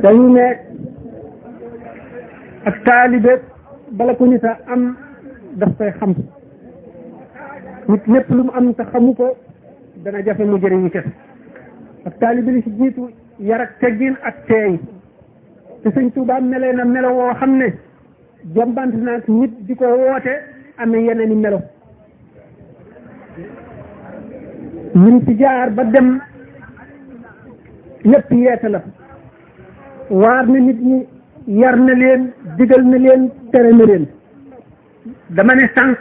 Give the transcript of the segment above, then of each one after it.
dañu ne ak taalibe bala ko nit a am daf koy xam nit lépp lu mu am te xamu ko dana jafe mu jëriñu ca ak taalibe li ci jiitu yar ak teggin ak teey te sëñ Tuubaa melee na melo woo xam ne jombant na nit di ko woote amee yeneen i melo ñun ci jaar ba dem lépp yeete la waar na nit ñi yar na leen digal na leen tere na leen dama ne sànq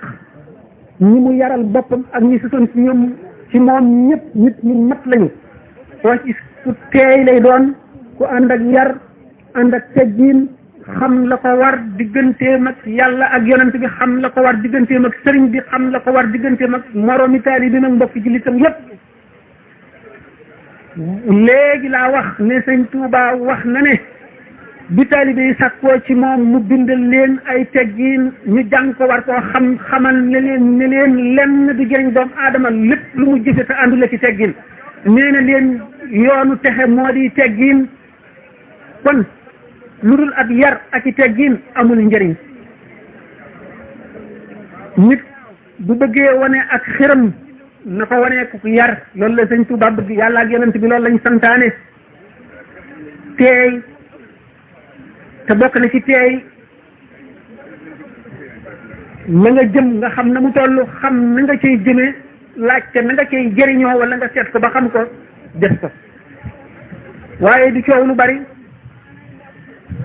ñi mu yaral boppam ak ñi sutoon ci ñoom ci moom ñëpp nit ñu mat lañu koo ci ku teey lay doon ku ànd ak yar ànd ak teggiin xam la ko war digganteem ak yàlla ak yonent bi xam la ko war digganteem ak sëriñ bi xam la ko war digganteem ak moroomi taalibe bi nag mbokki jullitam yépp léegi laa wax ne sëñ Tuubaa wax na ne bi taalibe yi sàkkoo ci moom mu bindal leen ay teggiin ñu jàng ko war koo xam xamal ne leen lenn du jëriñ doomu aadama lépp lu mu jëfe te àndula ci teggiin nee na leen yoonu texe moo di teggiin kon lu dul ab yar ak i teggiin amul njëriñ nit bu bëggee wane ak xiram na ko wane ku yar loolu la sëñ Tuubaa bëgg yàlla ak yonent bi loolu lañ santaane teey te bokk na ci teey na nga jëm nga xam na mu toll xam na nga cay jëmee laajte na nga cay jëriñoo wala nga seet ko ba xam ko def ko waaye du coow lu bari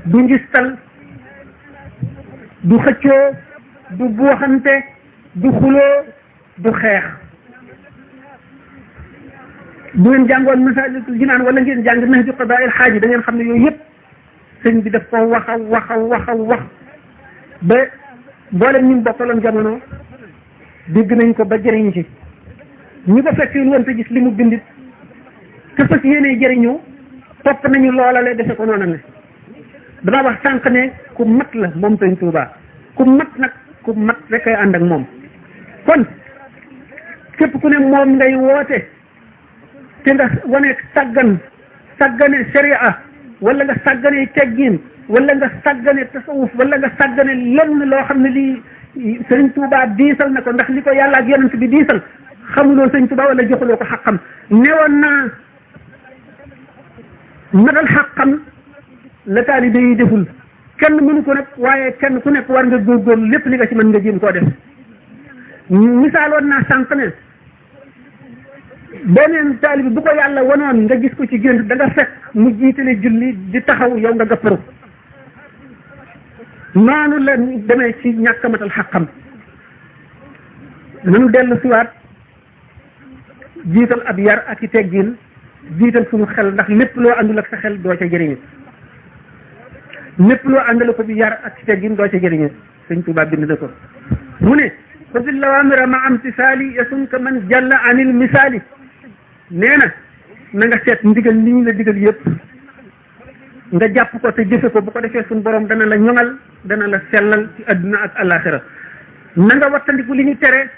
du ngistal du xëccoo du buuxante du xuloo du xeex bu ngeen jàngoon Masaalikul Jinaan wala ngeen jàng Nahju Qadaa'il Haaj da ngeen xam ne yooyu yëpp sëñ bi daf ko wax ba mboolem ñu bokkaloon jamono dégg nañ ko ba jëriñ ci ñi ko fekk woon te gis li mu bindit te fas yéenee jëriñoo topp nañu loolale defe ko noonu ne dama wax sànq ne ku mat la moom sëñ Tuubaa ku mat rek ay ànd ak moom kon képp ku ne moom ngay woote te nga wane sàggane sharia wala nga sàggane teggin wala nga sàggane tasawuf wala nga sàggane lenn loo xam ne lii sëñ Tuubaa diisal na ko ndax li ko yàlla ak yonent bi diisal xamuloo sëñ Tuubaa wala joxuloo ko xaqam newoon naa matal xaqam la taalibe yi deful kenn mënu ko nag waaye kenn ku nekk war nga góorgóorlu lépp li nga ci mën nga jéem koo def misaaloon naa sànq ne beneen taalibe bu ko yàlla wanoon nga gis ko ci gént da nga fekk mu jiitale julli di taxaw yow nga gàpparu noonu la demee ci ñàkk a matal xaqam nanu dellu siwaat jiital ab yar ak i teggin jiital suñu xel ndax lépp loo àndul ak sa xel doo ca jëriñu lépp loo àndale ko bi yar ak teggin doo ca jëriñu sëñ Tuubaa bind na ko mu ne xudil awaamira ma amtisaali yasunka man jalla anil misaali nee na nga seet ndigal li ñu la digal yëpp nga jàpp ko te jëfe ko bu ko defee suñu borom dana la ñoŋal dana la sellal ci adduna ak alaxira na nga wattandiku li ñu tere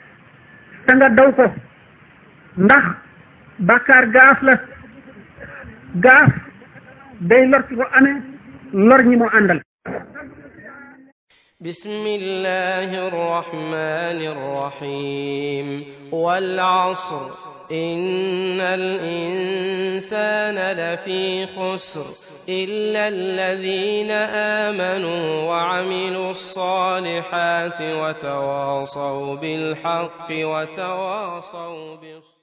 te nga daw ko ndax bàkkaar gaaf la gaaf day lor ci ko amee lor ñi moo àndal bismillahi rrahmani rrahim wal asr innal insana lafi khusr illa alladhina amanu wa amilu ssalihati wa tawasaw bil haqqi wa tawasaw bis